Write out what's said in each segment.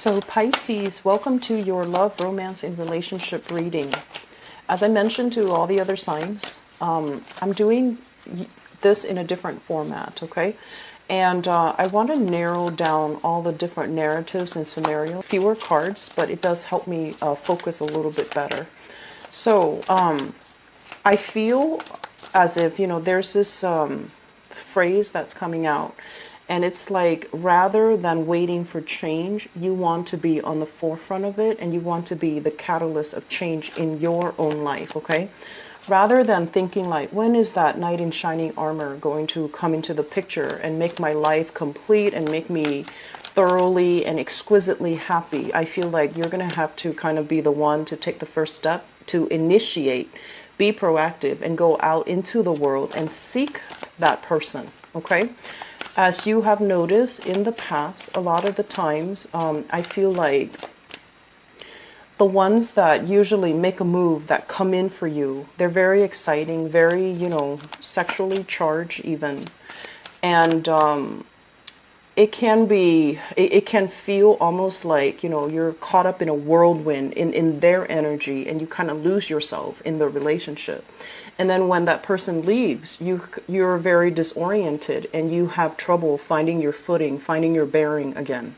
So Pisces, welcome to your love, romance, and relationship reading. As I mentioned to all the other signs, I'm doing this in a different format, okay? And I want to narrow down all the different narratives and scenarios. Fewer cards, but it does help me focus a little bit better. So I feel as if, there's this phrase that's coming out. And it's like, rather than waiting for change, you want to be on the forefront of it, and you want to be the catalyst of change in your own life, okay? Rather than thinking like, when is that knight in shining armor going to come into the picture and make my life complete and make me thoroughly and exquisitely happy? I feel like you're going to have to kind of be the one to take the first step to initiate, be proactive, and go out into the world and seek that person, okay? As you have noticed in the past, a lot of the times, I feel like the ones that usually make a move, that come in for you, they're very exciting, very, sexually charged even. And it can be, it can feel almost like, you're caught up in a whirlwind in their energy, and you kind of lose yourself in the relationship. And then when that person leaves, you're very disoriented, and you have trouble finding your footing, finding your bearing again.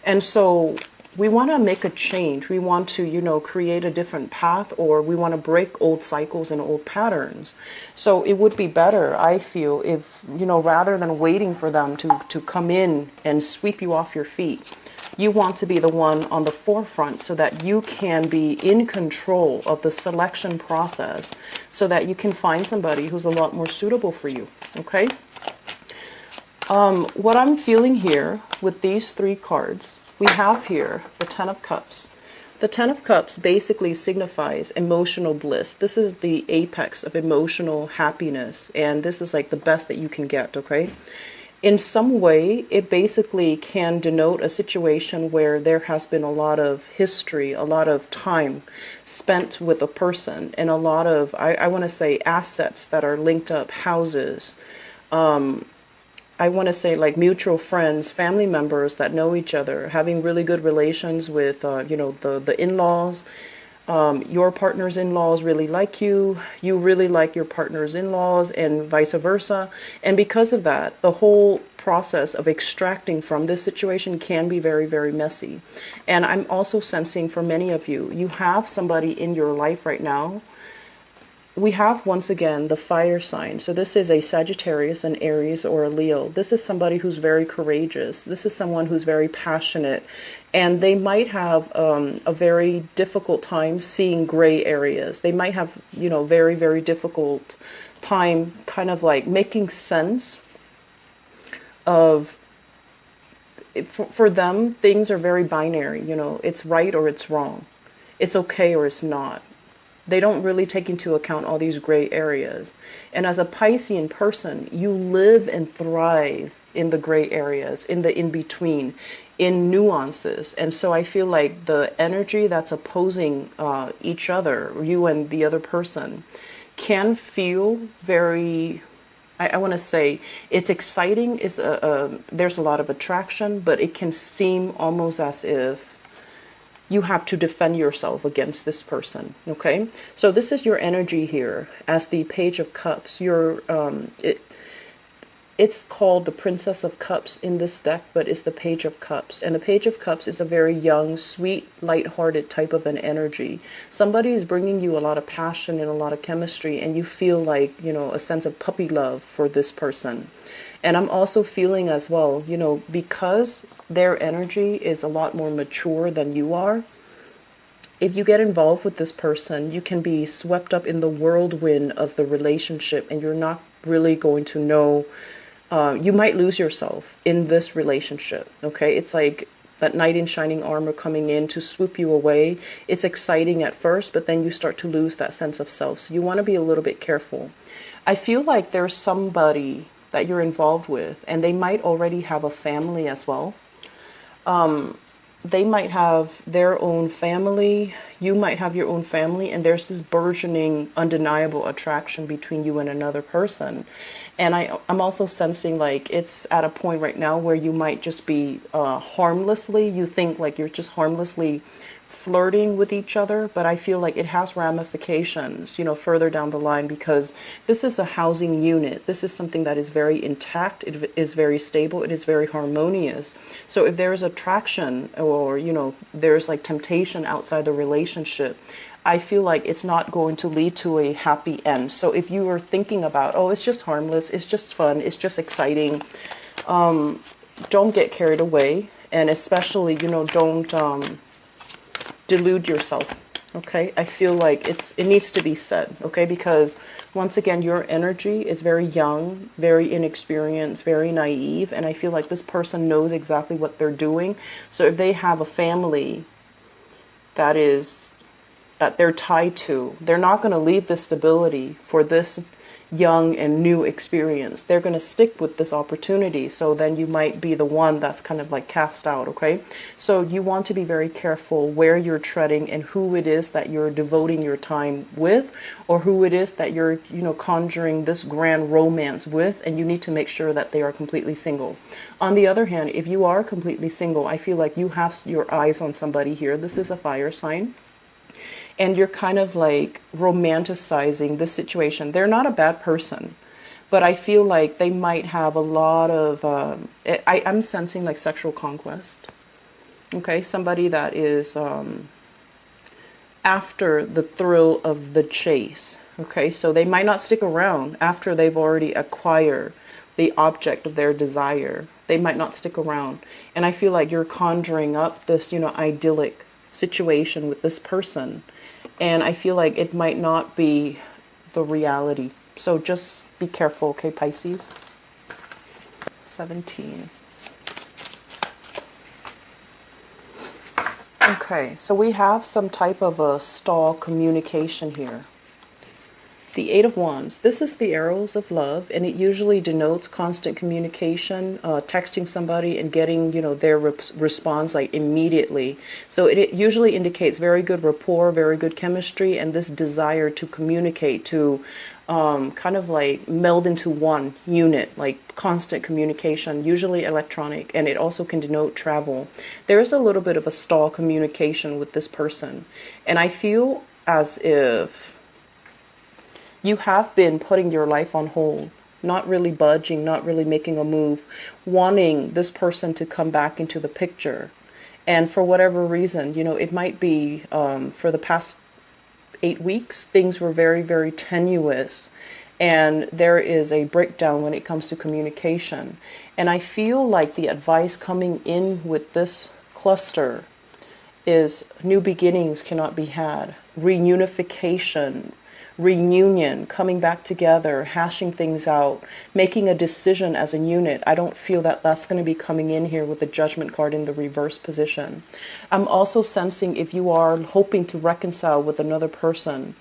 And so we want to make a change. We want to, create a different path, or we want to break old cycles and old patterns. So it would be better, I feel, if, rather than waiting for them to come in and sweep you off your feet, you want to be the one on the forefront, so that you can be in control of the selection process, so that you can find somebody who's a lot more suitable for you, okay? What I'm feeling here with these three cards, we have here the Ten of Cups. The Ten of Cups basically signifies emotional bliss. This is the apex of emotional happiness, and this is like the best that you can get, okay? In some way, it basically can denote a situation where there has been a lot of history, a lot of time spent with a person, and a lot of, I want to say, assets that are linked up, houses, I want to say like mutual friends, family members that know each other, having really good relations with, the in-laws. Your partner's in-laws really like you. You really like your partner's in-laws, and vice versa. And because of that, the whole process of extracting from this situation can be very, very messy. And I'm also sensing for many of you, you have somebody in your life right now. We have, once again, the fire sign. So this is a Sagittarius, an Aries, or a Leo. This is somebody who's very courageous. This is someone who's very passionate. And they might have a very difficult time seeing gray areas. They might have, very, very difficult time kind of like making sense of, for them, things are very binary. It's right or it's wrong. It's okay or it's not. They don't really take into account all these gray areas. And as a Piscean person, you live and thrive in the gray areas, in the in-between, in nuances. And so I feel like the energy that's opposing each other, you and the other person, can feel very, I want to say, it's exciting. There's a lot of attraction, but it can seem almost as if you have to defend yourself against this person, okay? So this is your energy here as the Page of Cups. It's called the Princess of Cups in this deck, but it's the Page of Cups. And the Page of Cups is a very young, sweet, lighthearted type of an energy. Somebody is bringing you a lot of passion and a lot of chemistry, and you feel like, a sense of puppy love for this person. And I'm also feeling as well, because their energy is a lot more mature than you are, if you get involved with this person, you can be swept up in the whirlwind of the relationship, and you're not really going to know. You might lose yourself in this relationship, okay? It's like that knight in shining armor coming in to swoop you away. It's exciting at first, but then you start to lose that sense of self. So you want to be a little bit careful. I feel like there's somebody that you're involved with, and they might already have a family as well. They might have their own family. You might have your own family, and there's this burgeoning, undeniable attraction between you and another person. And I'm also sensing like it's at a point right now where you might just be harmlessly, you think like you're just harmlessly flirting with each other, but I feel like it has ramifications, you know, further down the line, because this is a housing unit. This is something that is very intact. It is very stable. It is very harmonious. So if there's attraction, or, you know, there's like temptation outside the relationship, I feel like it's not going to lead to a happy end. So if you are thinking about, oh, it's just harmless, it's just fun, it's just exciting, don't get carried away. And especially, you know, don't delude yourself. Okay, I feel like it needs to be said. Okay, because once again, your energy is very young, very inexperienced, very naive, and I feel like this person knows exactly what they're doing. So if they have a family that they're tied to, they're not going to leave the stability for this young and new experience. They're going to stick with this opportunity. So then you might be the one that's kind of like cast out. Okay, so you want to be very careful where you're treading and who it is that you're devoting your time with, or who it is that you're, you know, conjuring this grand romance with. And you need to make sure that they are completely single. On the other hand, if you are completely single, I feel like you have your eyes on somebody here. This is a fire sign. And you're kind of like romanticizing this situation. They're not a bad person, but I feel like they might have a lot of, I'm sensing like sexual conquest. Okay, somebody that is after the thrill of the chase. Okay, so they might not stick around after they've already acquired the object of their desire. They might not stick around. And I feel like you're conjuring up this, you know, idyllic situation with this person. And I feel like it might not be the reality. So just be careful, okay, Pisces? 17. Okay, so we have some type of a stall communication here. The Eight of Wands. This is the arrows of love, and it usually denotes constant communication, texting somebody and getting, you know, their response like immediately. So it usually indicates very good rapport, very good chemistry, and this desire to communicate, to kind of like meld into one unit, like constant communication, usually electronic, and it also can denote travel. There is a little bit of a stall communication with this person, and I feel as if you have been putting your life on hold, not really budging, not really making a move, wanting this person to come back into the picture. And for whatever reason, you know, it might be for the past 8 weeks, things were very, very tenuous. And there is a breakdown when it comes to communication. And I feel like the advice coming in with this cluster is new beginnings cannot be had, reunification, reunion, coming back together, hashing things out, making a decision as a unit. I don't feel that that's going to be coming in here with the Judgment card in the reverse position. I'm also sensing if you are hoping to reconcile with another person,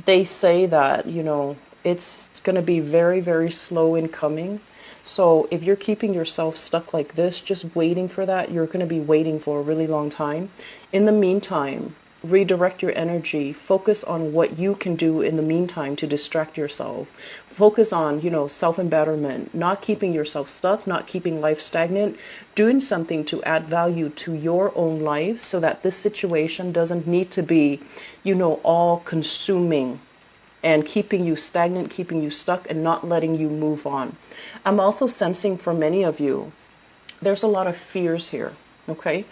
they say that, you know, it's going to be very, very slow in coming. So if you're keeping yourself stuck like this, just waiting for that, you're going to be waiting for a really long time. In the meantime, redirect your energy, focus on what you can do in the meantime to distract yourself. Focus on, you know, self-embetterment, not keeping yourself stuck, not keeping life stagnant, doing something to add value to your own life so that this situation doesn't need to be, you know, all consuming and keeping you stagnant, keeping you stuck, and not letting you move on. I'm also sensing for many of you, there's a lot of fears here, okay?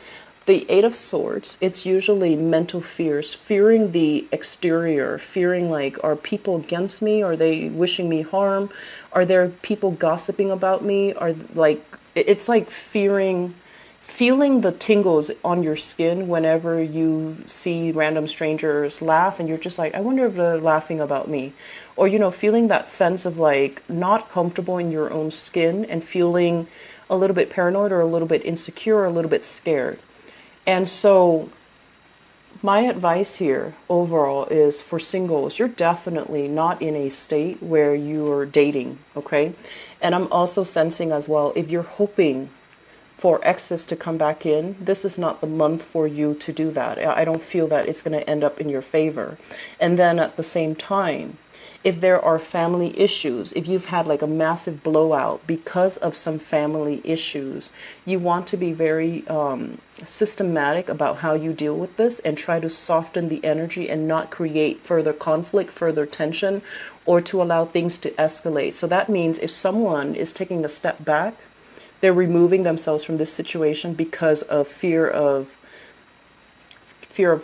The Eight of Swords, it's usually mental fears, fearing the exterior, fearing like, are people against me? Are they wishing me harm? Are there people gossiping about me? Are like, it's like fearing, feeling the tingles on your skin whenever you see random strangers laugh and you're just like, I wonder if they're laughing about me. Or, you know, feeling that sense of like not comfortable in your own skin and feeling a little bit paranoid or a little bit insecure or a little bit scared. And so my advice here overall is for singles, you're definitely not in a state where you're dating, okay? And I'm also sensing as well, if you're hoping for excess to come back in, this is not the month for you to do that. I don't feel that it's going to end up in your favor. And then at the same time, if there are family issues, if you've had like a massive blowout because of some family issues, you want to be very systematic about how you deal with this and try to soften the energy and not create further conflict, further tension, or to allow things to escalate. So that means if someone is taking a step back, they're removing themselves from this situation because of fear of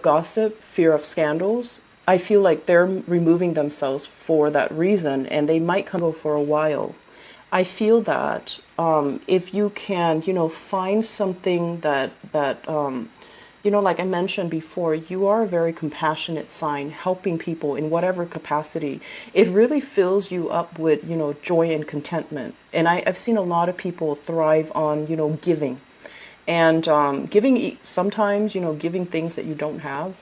gossip, fear of scandals. I feel like they're removing themselves for that reason, and they might come for a while. I feel that if you can, find something that like I mentioned before, you are a very compassionate sign, helping people in whatever capacity. It really fills you up with, joy and contentment. And I've seen a lot of people thrive on, giving. And giving sometimes, giving things that you don't have.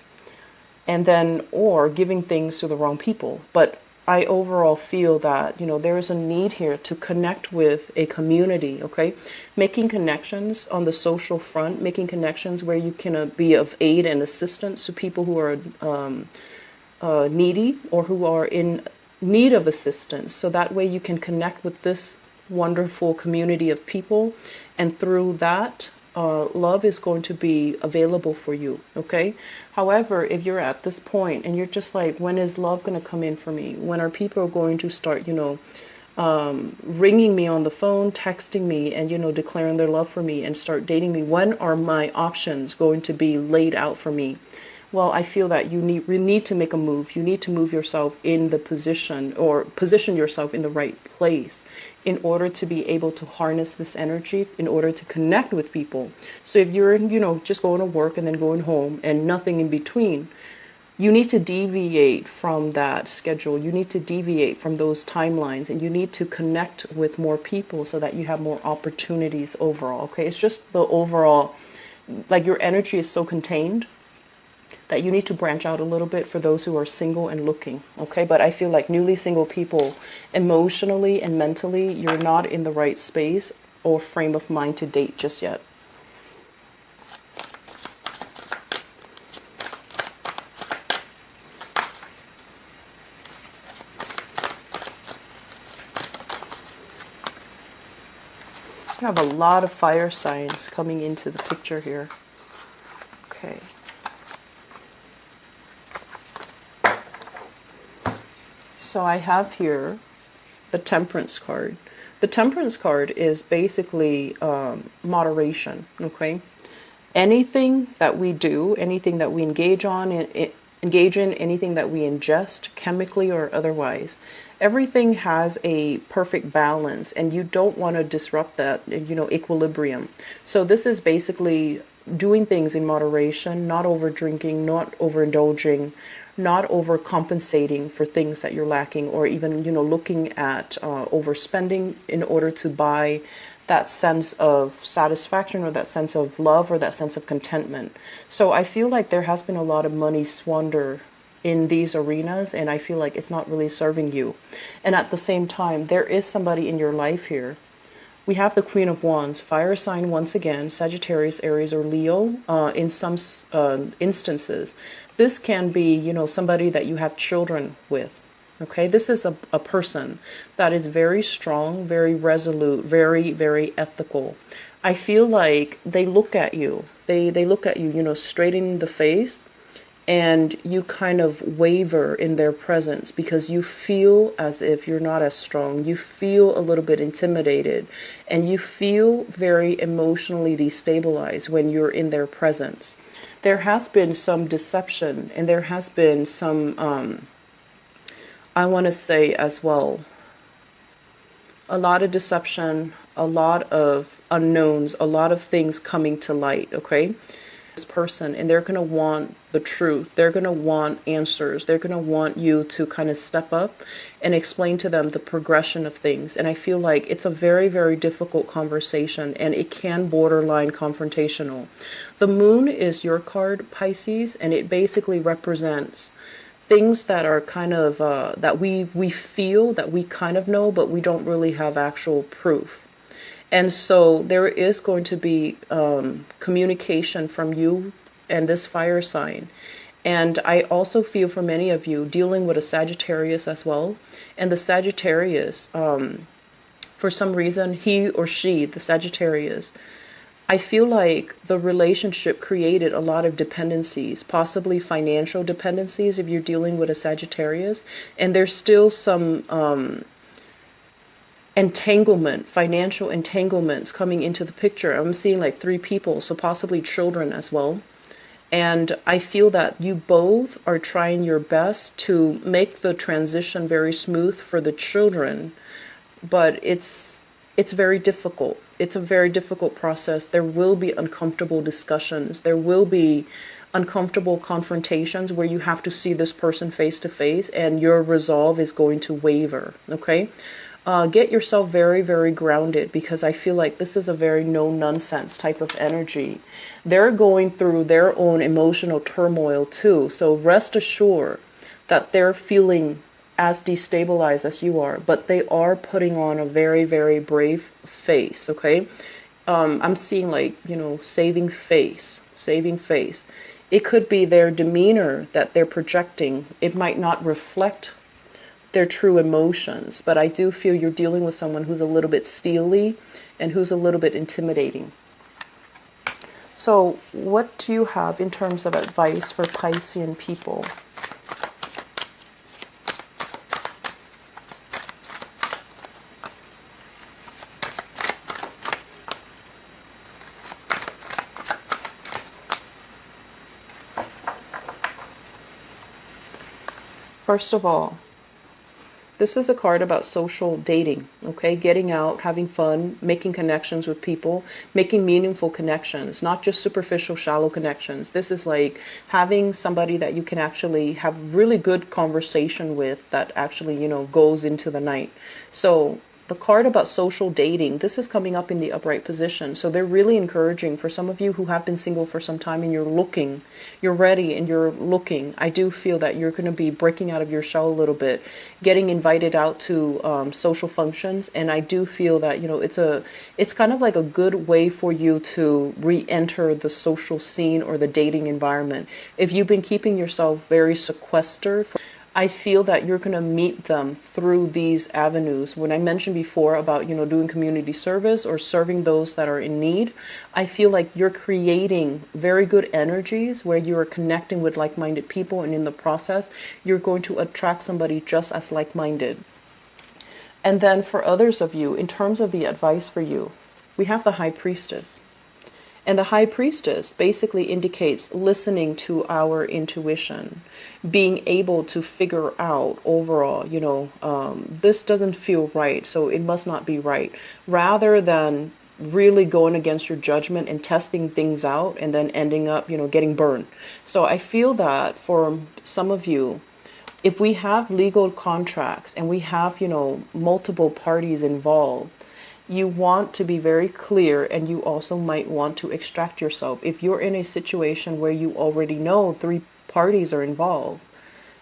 And then, or giving things to the wrong people. But I overall feel that, there is a need here to connect with a community, okay? Making connections on the social front, making connections where you can be of aid and assistance to people who are needy or who are in need of assistance. So that way you can connect with this wonderful community of people. And through that, love is going to be available for you, okay? However, if you're at this point and you're just like, when is love going to come in for me? When are people going to start, ringing me on the phone, texting me, and, declaring their love for me and start dating me? When are my options going to be laid out for me? Well, I feel that you need to make a move. You need to move yourself in the position, or position yourself in the right place in order to be able to harness this energy, in order to connect with people. So if you're, just going to work and then going home and nothing in between, you need to deviate from that schedule. You need to deviate from those timelines, and you need to connect with more people so that you have more opportunities overall. Okay, it's just the overall, like, your energy is so contained that you need to branch out a little bit for those who are single and looking, okay? But I feel like newly single people, emotionally and mentally, you're not in the right space or frame of mind to date just yet. I have a lot of fire signs coming into the picture here. Okay. So I have here the Temperance card. The Temperance card is basically moderation, okay? Anything that we do, anything that we engage in, anything that we ingest, chemically or otherwise, everything has a perfect balance, and you don't want to disrupt that, equilibrium. So this is basically doing things in moderation, not over drinking, not overindulging, not overcompensating for things that you're lacking, or even, looking at overspending in order to buy that sense of satisfaction or that sense of love or that sense of contentment. So I feel like there has been a lot of money squander in these arenas, and I feel like it's not really serving you. And at the same time, there is somebody in your life here. We have the Queen of Wands, fire sign once again, Sagittarius, Aries, or Leo. In some instances, this can be, somebody that you have children with. Okay, this is a person that is very strong, very resolute, very, very ethical. I feel like they look at you. They look at you, straight in the face, and you kind of waver in their presence because you feel as if you're not as strong. You feel a little bit intimidated, and you feel very emotionally destabilized when you're in their presence. There has been some deception, and there has been some, I want to say as well, a lot of deception, a lot of unknowns, a lot of things coming to light, okay? This person, and they're going to want the truth. They're going to want answers. They're going to want you to kind of step up and explain to them the progression of things. And I feel like it's a very, very difficult conversation, and it can borderline confrontational. The moon is your card, Pisces, and it basically represents things that are kind of, that we feel, that we kind of know, but we don't really have actual proof. And so there is going to be communication from you and this fire sign. And I also feel for many of you dealing with a Sagittarius as well. And the Sagittarius, for some reason, he or she, the Sagittarius, I feel like the relationship created a lot of dependencies, possibly financial dependencies if you're dealing with a Sagittarius. And there's still some entanglement, financial entanglements coming into the picture. I'm seeing like 3 people, so possibly children as well. And I feel that you both are trying your best to make the transition very smooth for the children, but it's very difficult. It's a very difficult process. There will be uncomfortable discussions. There will be uncomfortable confrontations where you have to see this person face to face and your resolve is going to waver, okay? Get yourself very, very grounded, because I feel like this is a very no-nonsense type of energy. They're going through their own emotional turmoil too. So rest assured that they're feeling as destabilized as you are, but they are putting on a very, very brave face, okay? I'm seeing like, saving face, saving face. It could be their demeanor that they're projecting. It might not reflect their true emotions, but I do feel you're dealing with someone who's a little bit steely and who's a little bit intimidating. So what do you have in terms of advice for Piscean people? First of all, this is a card about social dating, okay? Getting out, having fun, making connections with people, making meaningful connections, not just superficial, shallow connections. This is like having somebody that you can actually have really good conversation with that actually, goes into the night. So the card about social dating, this is coming up in the upright position. So they're really encouraging for some of you who have been single for some time and you're ready and you're looking. I do feel that you're going to be breaking out of your shell a little bit, getting invited out to social functions. And I do feel that, it's kind of like a good way for you to re-enter the social scene or the dating environment. If you've been keeping yourself very sequestered, I feel that you're going to meet them through these avenues. When I mentioned before about, doing community service or serving those that are in need, I feel like you're creating very good energies where you are connecting with like-minded people. And in the process, you're going to attract somebody just as like-minded. And then for others of you, in terms of the advice for you, we have the High Priestess. And the High Priestess basically indicates listening to our intuition, being able to figure out overall, this doesn't feel right, so it must not be right, rather than really going against your judgment and testing things out and then ending up, getting burned. So I feel that for some of you, if we have legal contracts and we have, multiple parties involved, you want to be very clear, and you also might want to extract yourself. If you're in a situation where you already know 3 parties are involved,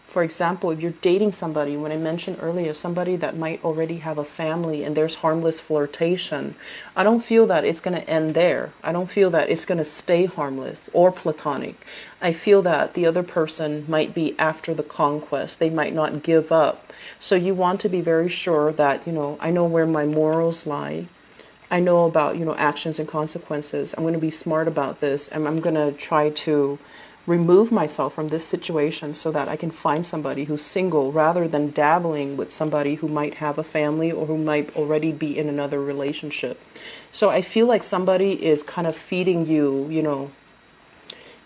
for example, if you're dating somebody, when I mentioned earlier, somebody that might already have a family and there's harmless flirtation, I don't feel that it's going to end there. I don't feel that it's going to stay harmless or platonic. I feel that the other person might be after the conquest. They might not give up. So you want to be very sure that, I know where my morals lie. I know about, actions and consequences. I'm going to be smart about this, and I'm going to try to remove myself from this situation so that I can find somebody who's single, rather than dabbling with somebody who might have a family or who might already be in another relationship. So I feel like somebody is kind of feeding you,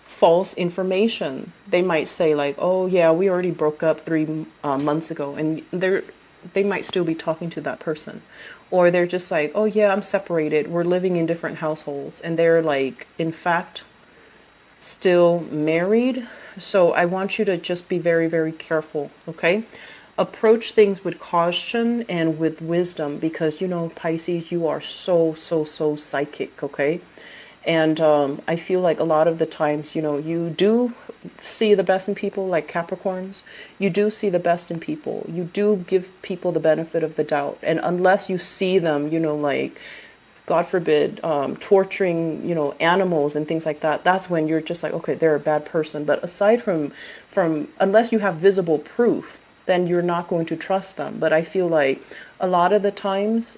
false information. They might say like, oh yeah, we already broke up 3 months ago, and they might still be talking to that person. Or they're just like, oh yeah, I'm separated, we're living in different households, and they're like, in fact, still married. So I want you to just be very, very careful, okay? Approach things with caution and with wisdom, because, Pisces, you are so psychic, okay? And I feel like a lot of the times, you do see the best in people, like Capricorns. You do see the best in people. You do give people the benefit of the doubt. And unless you see them, like God forbid, torturing, you know, animals and things like that, that's when you're just like, okay, they're a bad person. But aside from unless you have visible proof, then you're not going to trust them. But I feel like a lot of the times,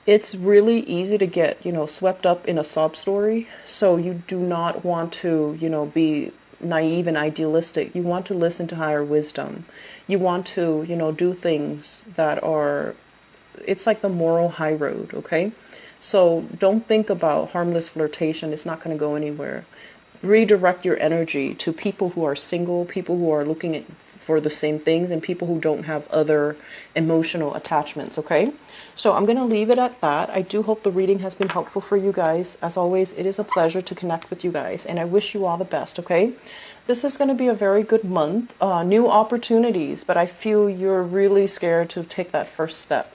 it's really easy to get, you know, swept up in a sob story. So you do not want to, you know, be naive and idealistic. You want to listen to higher wisdom. You want to, you know, do things that are, it's like the moral high road, okay? So don't think about harmless flirtation. It's not going to go anywhere. Redirect your energy to people who are single, people who are looking for the same things, and people who don't have other emotional attachments, okay? So I'm going to leave it at that. I do hope the reading has been helpful for you guys. As always, it is a pleasure to connect with you guys, and I wish you all the best, okay? This is going to be a very good month. New opportunities, but I feel you're really scared to take that first step.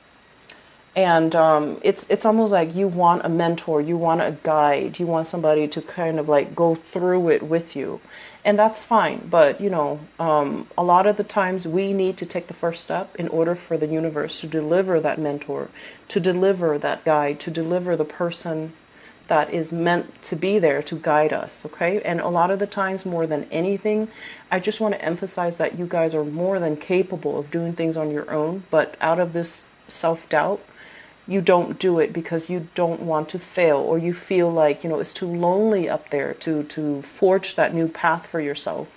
And it's almost like you want a mentor, you want a guide, you want somebody to kind of like go through it with you. And that's fine. But, you know, a lot of the times we need to take the first step in order for the universe to deliver that mentor, to deliver that guide, to deliver the person that is meant to be there to guide us, okay? And a lot of the times, more than anything, I just want to emphasize that you guys are more than capable of doing things on your own, but out of this self-doubt, you don't do it because you don't want to fail, or you feel like, you know, it's too lonely up there to forge that new path for yourself.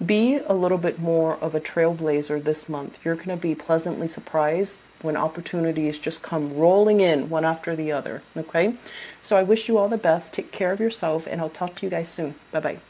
Be a little bit more of a trailblazer this month. You're going to be pleasantly surprised when opportunities just come rolling in one after the other, okay? So I wish you all the best. Take care of yourself, and I'll talk to you guys soon. Bye-bye.